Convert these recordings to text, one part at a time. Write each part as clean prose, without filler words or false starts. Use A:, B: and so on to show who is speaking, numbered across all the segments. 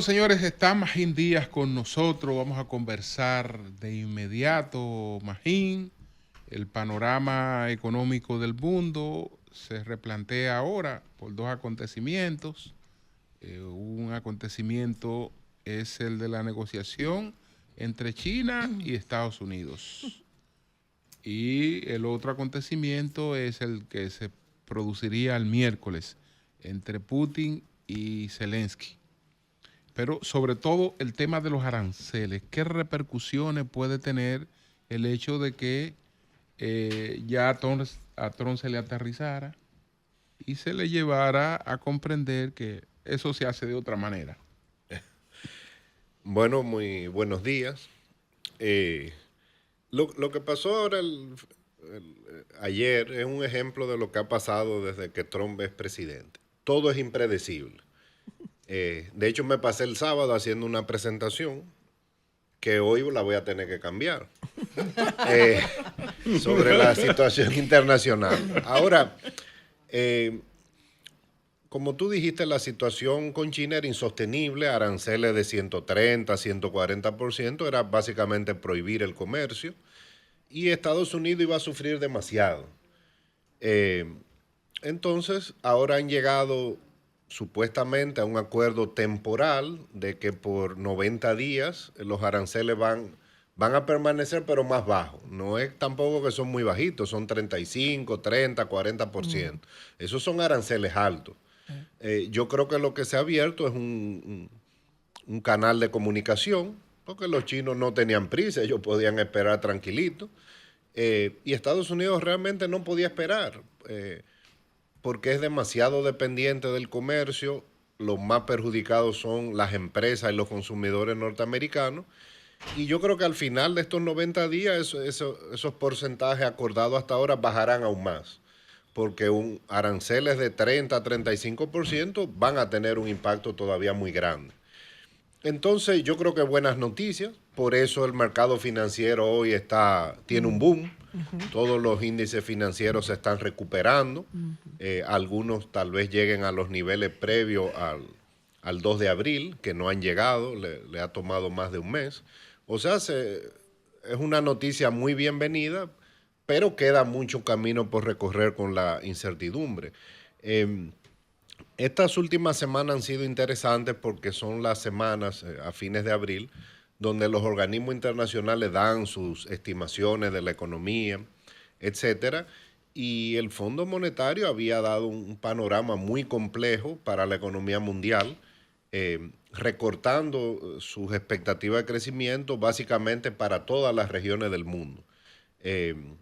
A: señores, está Magín Díaz con nosotros. Vamos a conversar de inmediato, Magín. El panorama económico del mundo se replantea ahora por dos acontecimientos. Un acontecimiento es el de la negociación entre China y Estados Unidos. Y el otro acontecimiento es el que se produciría el miércoles entre Putin y Zelensky. Pero sobre todo el tema de los aranceles, ¿qué repercusiones puede tener el hecho de que ya a Trump se le aterrizara y se le llevara a comprender que eso se hace de otra manera?
B: Bueno, muy buenos días. Lo que pasó ahora ayer es un ejemplo de lo que ha pasado desde que Trump es presidente. Todo es impredecible. De hecho, me pasé el sábado haciendo una presentación que hoy la voy a tener que cambiar sobre la situación internacional. Ahora, como tú dijiste, la situación con China era insostenible, aranceles de 130, 140%, era básicamente prohibir el comercio y Estados Unidos iba a sufrir demasiado. Entonces, ahora han llegado supuestamente a un acuerdo temporal de que por 90 días los aranceles van a permanecer, pero más bajos. No es tampoco que son muy bajitos, son 35, 30, 40%. Esos son aranceles altos. Yo creo que lo que se ha abierto es un canal de comunicación, porque los chinos no tenían prisa, ellos podían esperar tranquilitos. Y Estados Unidos realmente no podía esperar, porque es demasiado dependiente del comercio. Los más perjudicados son las empresas y los consumidores norteamericanos. Y yo creo que al final de estos 90 días esos porcentajes acordados hasta ahora bajarán aún más, porque aranceles de 30 a 35% van a tener un impacto todavía muy grande. Entonces yo creo que buenas noticias, por eso el mercado financiero hoy tiene un boom. Todos los índices financieros se están recuperando, algunos tal vez lleguen a los niveles previos al 2 de abril, que no han llegado, le ha tomado más de un mes. O sea, es una noticia muy bienvenida, pero queda mucho camino por recorrer con la incertidumbre. Estas últimas semanas han sido interesantes porque son las semanas a fines de abril donde los organismos internacionales dan sus estimaciones de la economía, etcétera, y el Fondo Monetario había dado un panorama muy complejo para la economía mundial, recortando sus expectativas de crecimiento básicamente para todas las regiones del mundo.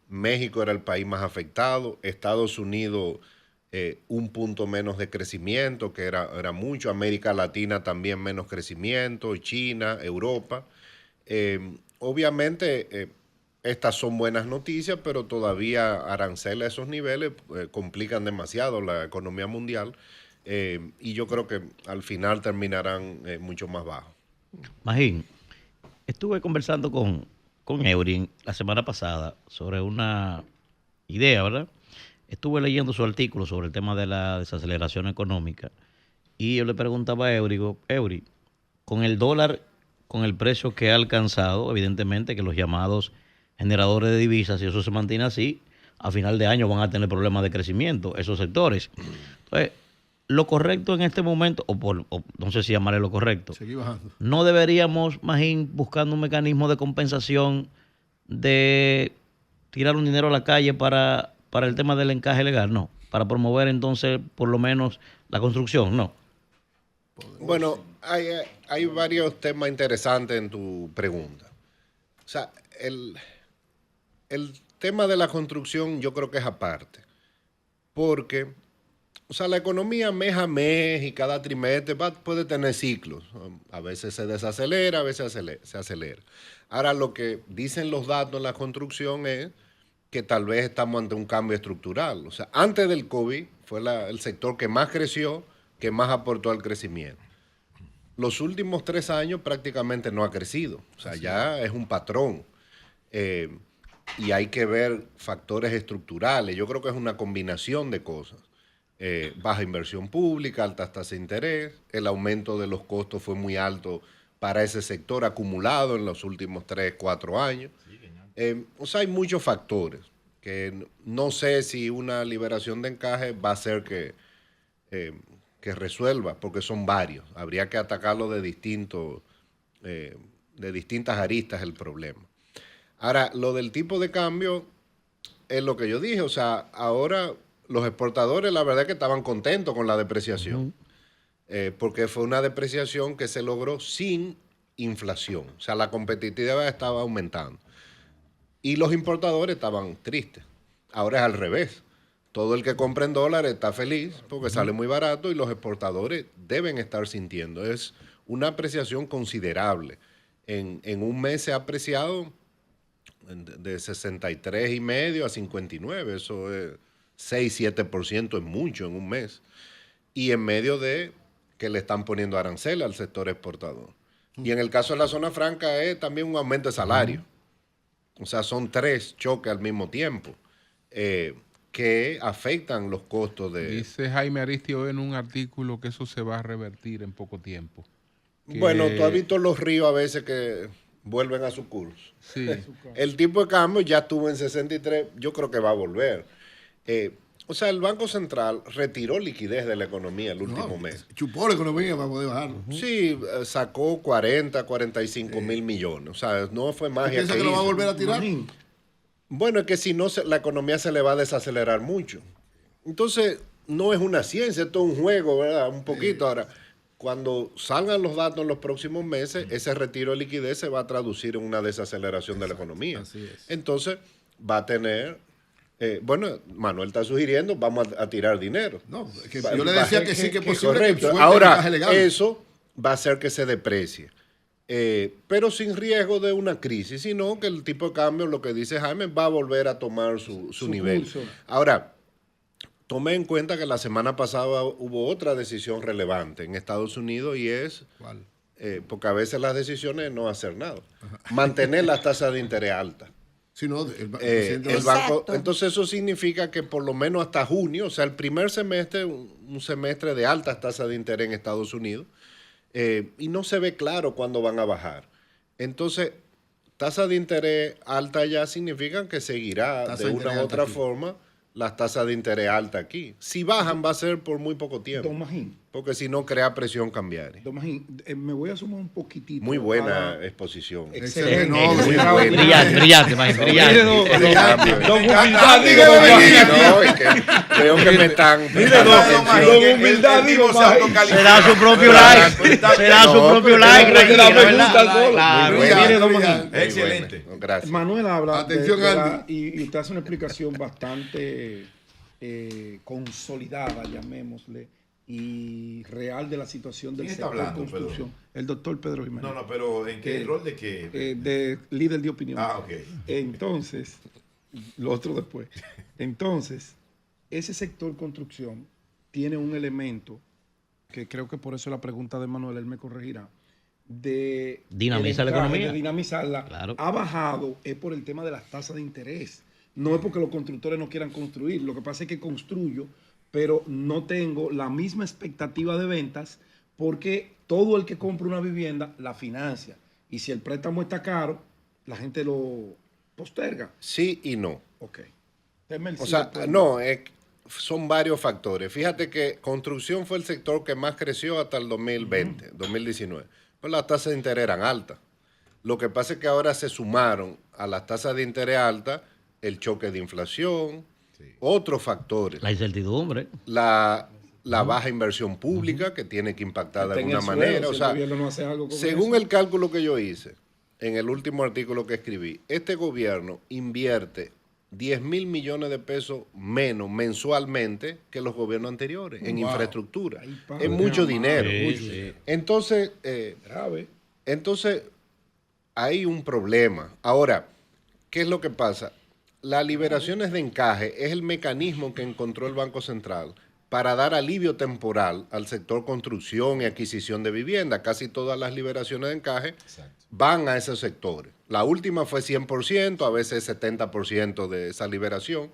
B: México era el país más afectado, Estados Unidos un punto menos de crecimiento, que era mucho, América Latina también menos crecimiento, China, Europa. Obviamente estas son buenas noticias, pero todavía aranceles a esos niveles complican demasiado la economía mundial, y yo creo que al final terminarán mucho más bajos.
C: Magín, estuve conversando con Eury la semana pasada sobre una idea, ¿verdad? Estuve leyendo su artículo sobre el tema de la desaceleración económica y yo le preguntaba a Eury, digo, Eury, con el dólar, con el precio que ha alcanzado, evidentemente que los llamados generadores de divisas, si eso se mantiene así, a final de año van a tener problemas de crecimiento esos sectores. Entonces, lo correcto en este momento, o no sé si llamarle lo correcto,
D: seguir bajando.
C: no deberíamos, Magín, buscando un mecanismo de compensación de tirar un dinero a la calle para el tema del encaje legal, no, para promover entonces por lo menos la construcción, no.
B: Bueno, hay varios temas interesantes en tu pregunta. O sea, el tema de la construcción yo creo que es aparte, porque, o sea, la economía mes a mes y cada trimestre puede tener ciclos. A veces se desacelera, a veces se acelera. Ahora, lo que dicen los datos en la construcción es que tal vez estamos ante un cambio estructural. O sea, antes del COVID fue el sector que más creció, que más aportó al crecimiento. Los últimos 3 años prácticamente no ha crecido. O sea, ya es un patrón. Y hay que ver factores estructurales. Yo creo que es una combinación de cosas. baja inversión pública, altas tasas de interés, el aumento de los costos fue muy alto para ese sector acumulado en los últimos 3, 4 años. O sea, hay muchos factores que no sé si una liberación de encaje va a hacer que resuelva, porque son varios. Habría que atacarlo de distintas aristas el problema. Ahora, lo del tipo de cambio es lo que yo dije. O sea, ahora los exportadores la verdad es que estaban contentos con la depreciación, porque fue una depreciación que se logró sin inflación. O sea, la competitividad estaba aumentando. Y los importadores estaban tristes. Ahora es al revés. Todo el que compra en dólares está feliz porque sale muy barato y los exportadores deben estar sintiendo. Es una apreciación considerable. En un mes se ha apreciado de 63,5 a 59. Eso es 6-7% es mucho en un mes. Y en medio de que le están poniendo aranceles al sector exportador. Y en el caso de la zona franca es también un aumento de salario. O sea, son 3 choques al mismo tiempo que afectan los costos de...
A: Dice Jaime Aristio en un artículo que eso se va a revertir en poco tiempo.
B: Bueno, tú has visto los ríos a veces que vuelven a su curso.
A: Sí.
B: El tipo de cambio ya estuvo en 63, yo creo que va a volver. O sea, el Banco Central retiró liquidez de la economía el último mes.
D: Chupó la economía para poder bajarlo.
B: Sí, sacó 45 mil millones. O sea, no fue magia.
D: ¿Piensa que lo va a volver a tirar?
B: Bueno, es que si no, la economía se le va a desacelerar mucho. Entonces, no es una ciencia, esto es un juego, ¿verdad? Un poquito. Ahora, cuando salgan los datos en los próximos meses, ese retiro de liquidez se va a traducir en una desaceleración de la economía.
D: Así es.
B: Entonces, va a tener... bueno, Manuel está sugiriendo, vamos a tirar dinero.
D: No, que yo le decía que sí, que es posible.
B: Correcto.
D: Que
B: ahora, eso va a hacer que se deprecie. Pero sin riesgo de una crisis, sino que el tipo de cambio, lo que dice Jaime, va a volver a tomar su nivel.
D: Curso.
B: Ahora, tome en cuenta que la semana pasada hubo otra decisión relevante en Estados Unidos y es...
D: ¿Cuál?
B: porque a veces las decisiones es no hacer nada. Mantener las tasas de interés altas.
D: Sí, no,
B: El banco, entonces eso significa que por lo menos hasta junio, o sea, el primer semestre, un semestre de altas tasas de interés en Estados Unidos, y no se ve claro cuándo van a bajar. Entonces, tasas de interés altas ya significan que seguirá
D: Tasa
B: de
D: de
B: una
D: interés
B: u
D: alta
B: otra
D: aquí.
B: forma las tasas de interés altas aquí. Si bajan va a ser por muy poco tiempo,
E: Don Magín,
B: porque si no crea presión cambiaria.
E: Don Magín, me voy a sumar un poquitito.
B: Muy buena
E: para-
B: exposición.
E: Excelente.
D: No,
B: muy
D: brillante,
B: buena.
C: Brillante, Magín, brillante.
B: Ese cambio.
E: Don Humildad, digo, Don Magín.
B: No, es que veo que me están...
E: Don Humildad, digo, Magín.
C: Será su propio like. Será su propio like.
E: porque la
C: tranquila,
E: pregunta
C: ¿verdad?
E: sola.
C: Claro.
B: Muy
E: Mire, Don
D: brillante.
E: Magín.
F: Excelente.
B: Bueno, gracias.
E: Manuel habla
D: Atención, Andy.
E: y usted hace una explicación bastante consolidada, llamémosle, y real de la situación del
F: ¿Quién está
E: sector
F: hablando,
E: construcción. El doctor Pedro Jiménez.
F: No, pero ¿en qué rol de qué?
E: De líder de opinión.
F: Ah, ok.
E: Entonces, lo otro después. Entonces, ese sector construcción tiene un elemento que creo que por eso la pregunta de Manuel, él me corregirá, de
C: Dinamiza la economía.
E: de dinamizarla,
C: Claro.
E: ha bajado es por el tema de las tasas de interés. No es porque los constructores no quieran construir. Lo que pasa es que construyo, pero no tengo la misma expectativa de ventas porque todo el que compra una vivienda la financia. Y si el préstamo está caro, la gente lo posterga.
B: Sí y no.
E: Ok. Deme el
B: O
E: sí
B: sea,
E: después.
B: no, son varios factores. Fíjate que construcción fue el sector que más creció hasta el 2020, 2019. Pues las tasas de interés eran altas. Lo que pasa es que ahora se sumaron a las tasas de interés altas el choque de inflación, otros factores.
C: La incertidumbre.
B: La baja inversión pública que tiene que impactar de
E: Está en
B: alguna
E: el suelo,
B: manera.
E: si
B: O
E: el
B: sea,
E: gobierno no hace algo con
B: según
E: eso.
B: el cálculo que yo hice en el último artículo que escribí, este gobierno invierte 10,000 millones de pesos menos mensualmente que los gobiernos anteriores en infraestructura.
E: Ay, padre
B: Es mucho
E: amado.
B: dinero.
C: Sí, sí.
B: Entonces,
E: Grave.
B: hay un problema. Ahora, ¿qué es lo que pasa? Las liberaciones de encaje es el mecanismo que encontró el Banco Central para dar alivio temporal al sector construcción y adquisición de vivienda. Casi todas las liberaciones de encaje van a esos sectores. La última fue 100%, a veces 70% de esa liberación.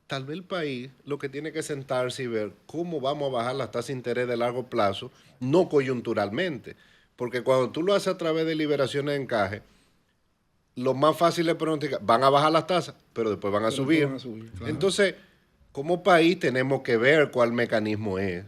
B: tal vez el país lo que tiene que sentarse y ver cómo vamos a bajar las tasas de interés de largo plazo, no coyunturalmente. Porque cuando tú lo haces a través de liberaciones de encaje, lo más fácil es pronosticar, van a bajar las tasas, pero después van a subir.
E: Claro.
B: Entonces, como país tenemos que ver cuál mecanismo es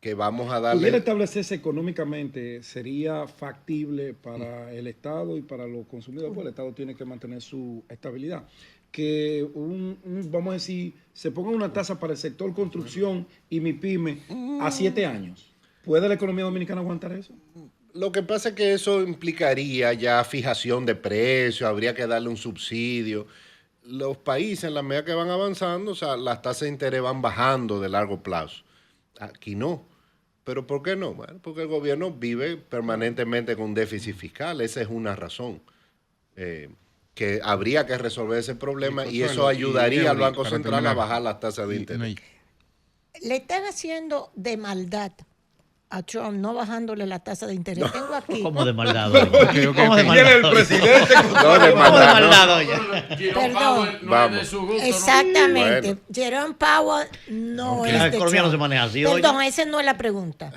B: que vamos a darle.
E: ¿Pudiera establecerse económicamente? ¿Sería factible para el Estado y para los consumidores? Pues el Estado tiene que mantener su estabilidad. Que vamos a decir, se ponga una tasa para el sector construcción y mi pyme a 7 años. ¿Puede la economía dominicana aguantar eso?
B: Lo que pasa es que eso implicaría ya fijación de precios, habría que darle un subsidio. Los países, en la medida que van avanzando, o sea, las tasas de interés van bajando de largo plazo. Aquí no. ¿Pero por qué no? Bueno, porque el gobierno vive permanentemente con déficit fiscal. Esa es una razón. Que habría que resolver ese problema y eso ayudaría al Banco Central a bajar las tasas de interés.
G: Le están haciendo de maldad a Trump, no bajándole la tasa de interés. No. Tengo aquí.
C: ¿Cómo de maldad?
E: ¿Cómo de maldad? El presidente
B: no, de maldad.
G: Perdón.
B: Vamos.
G: Exactamente. Bueno. Jerome Powell no es de
C: la economía no se maneja así.
G: Perdón, esa no es la pregunta.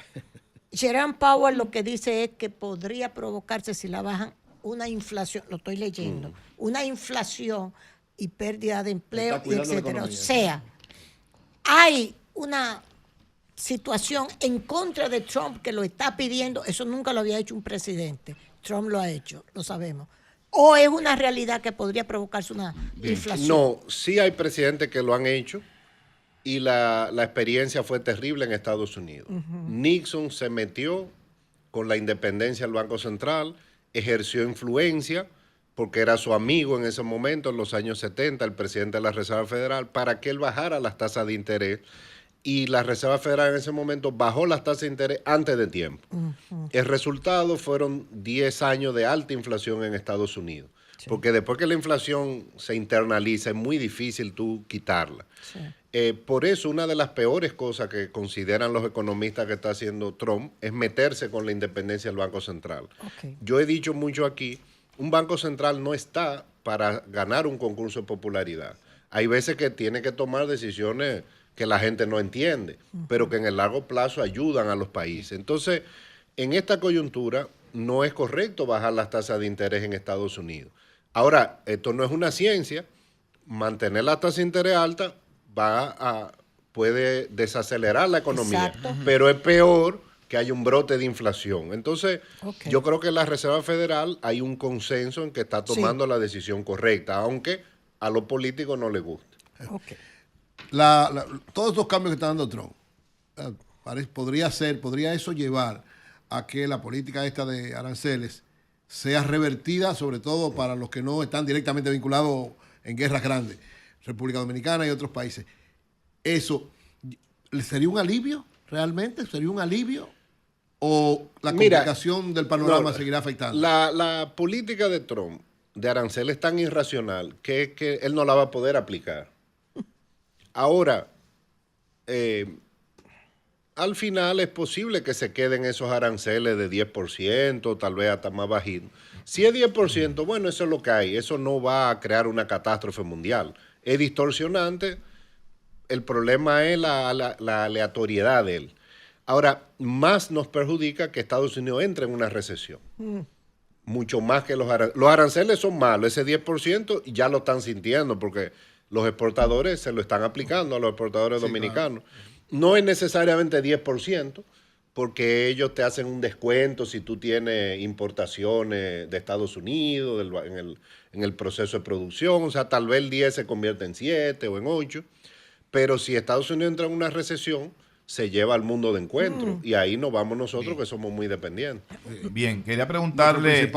G: Jerome Powell lo que dice es que podría provocarse si la bajan una inflación, lo estoy leyendo, una inflación y pérdida de empleo, y etcétera. O sea, hay una situación en contra de Trump que lo está pidiendo. Eso nunca lo había hecho un presidente. Trump lo ha hecho, lo sabemos. ¿O es una realidad que podría provocarse una inflación?
B: No, sí hay presidentes que lo han hecho y la experiencia fue terrible en Estados Unidos. Nixon se metió con la independencia del Banco Central, ejerció influencia porque era su amigo en ese momento, en los años 70, el presidente de la Reserva Federal, para que él bajara las tasas de interés. Y la Reserva Federal en ese momento bajó las tasas de interés antes de tiempo. El resultado fueron 10 años de alta inflación en Estados Unidos. Sí. Porque después que la inflación se internaliza, es muy difícil tú quitarla. Sí. Por eso, una de las peores cosas que consideran los economistas que está haciendo Trump es meterse con la independencia del Banco Central. Okay. Yo he dicho mucho aquí, un Banco Central no está para ganar un concurso de popularidad. Hay veces que tiene que tomar decisiones que la gente no entiende, pero que en el largo plazo ayudan a los países. Entonces, en esta coyuntura no es correcto bajar las tasas de interés en Estados Unidos. Ahora, esto no es una ciencia, mantener la tasa de interés alta puede desacelerar la economía. Exacto. Pero es peor que haya un brote de inflación. Entonces, yo creo que la Reserva Federal hay un consenso en que está tomando la decisión correcta, aunque a los políticos no les guste.
D: Todos estos cambios que está dando Trump, podría eso llevar a que la política esta de aranceles sea revertida, sobre todo para los que no están directamente vinculados en guerras grandes, República Dominicana y otros países. ¿Eso sería un alivio realmente? ¿Sería un alivio? ¿O la complicación del panorama seguirá afectando?
B: La política de Trump de aranceles es tan irracional que él no la va a poder aplicar. Ahora, al final es posible que se queden esos aranceles de 10%, tal vez hasta más bajitos. Si es 10%, bueno, eso es lo que hay. Eso no va a crear una catástrofe mundial. Es distorsionante. El problema es la aleatoriedad de él. Ahora, más nos perjudica que Estados Unidos entre en una recesión. Mucho más que los aranceles. Los aranceles son malos. Ese 10% ya lo están sintiendo porque los exportadores se lo están aplicando a los exportadores dominicanos. Claro. No es necesariamente 10%, porque ellos te hacen un descuento si tú tienes importaciones de Estados Unidos en el proceso de producción. O sea, tal vez el 10 se convierte en 7 o en 8. Pero si Estados Unidos entra en una recesión, se lleva al mundo de encuentro. Y ahí nos vamos nosotros, que somos muy dependientes.
F: Bien, quería preguntarle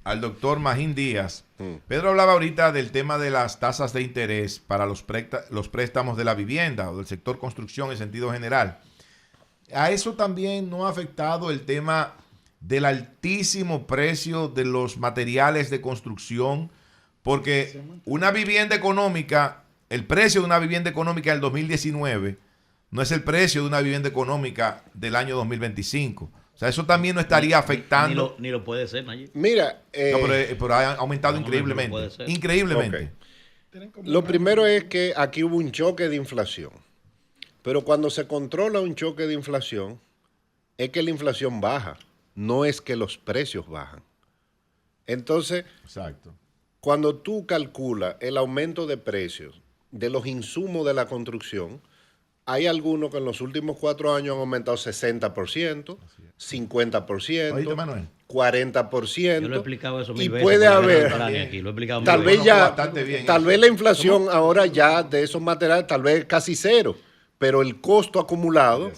F: al doctor Magín Díaz. Pedro hablaba ahorita del tema de las tasas de interés para los préstamos de la vivienda o del sector construcción en sentido general. A eso también no ha afectado el tema del altísimo precio de los materiales de construcción, porque una vivienda económica, el precio de una vivienda económica del 2019 no es el precio de una vivienda económica del año 2025. O sea, eso también no estaría afectando.
C: Ni lo puede ser, Nayib.
B: Mira.
F: No, pero ha aumentado increíblemente. Increíblemente.
B: Lo primero es que aquí hubo un choque de inflación. Pero cuando se controla un choque de inflación, es que la inflación baja, no es que los precios bajan. Entonces,
F: exacto,
B: cuando tú calculas el aumento de precios de los insumos de la construcción, hay algunos que en los últimos 4 años han aumentado 60%, 50%, 40%.
C: Yo lo he explicado eso
B: y
C: mil veces.
B: Puede haber,
C: aquí, lo he explicado
B: tal
C: mil
B: vez
C: veces.
B: ya, tal vez la inflación ahora ya de esos materiales tal vez casi cero, pero el costo acumulado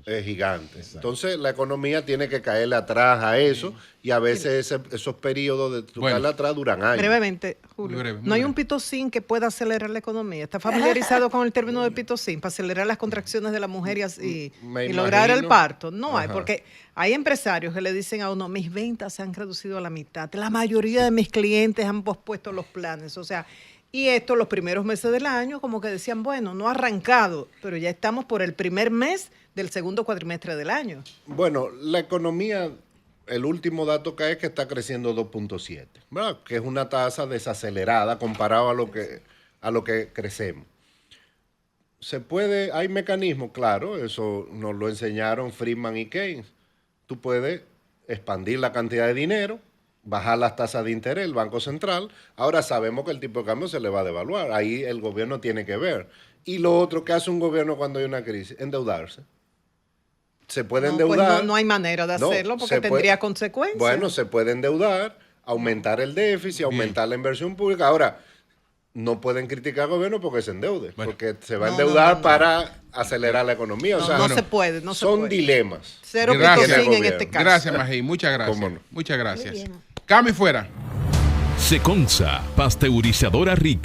B: es gigante. Entonces la economía tiene que caerle atrás a eso y a veces esos periodos de caerle atrás duran años.
H: Brevemente, Julio, no hay un pitocin que pueda acelerar la economía. ¿Está familiarizado con el término de pitocin para acelerar las contracciones de la mujer y lograr el parto? No hay, porque hay empresarios que le dicen a uno, mis ventas se han reducido a la mitad, la mayoría de mis clientes han pospuesto los planes, o sea, y esto los primeros meses del año como que decían, bueno, no ha arrancado, pero ya estamos por el primer mes del segundo cuatrimestre del año.
B: Bueno, la economía, el último dato que hay es que está creciendo 2.7, ¿verdad? Que es una tasa desacelerada comparado a lo que crecemos. Hay mecanismos, claro, eso nos lo enseñaron Friedman y Keynes. Tú puedes expandir la cantidad de dinero, bajar las tasas de interés, el Banco Central. Ahora sabemos que el tipo de cambio se le va a devaluar. Ahí el gobierno tiene que ver. Y lo otro que hace un gobierno cuando hay una crisis, endeudarse. Se puede endeudar.
H: Pues no hay manera de hacerlo porque tendría consecuencias.
B: Bueno, se puede endeudar, aumentar el déficit, aumentar la inversión pública. Ahora, no pueden criticar al gobierno porque se endeude, porque se va a endeudar para acelerar la economía. O sea,
H: no se puede, no se puede.
B: Son dilemas.
H: Cero pitocin en este caso.
A: Gracias, Magín. Muchas gracias.
B: ¿Cómo no?
A: Muchas gracias. Cami fuera.
I: Seconza, pasteurizadora rica.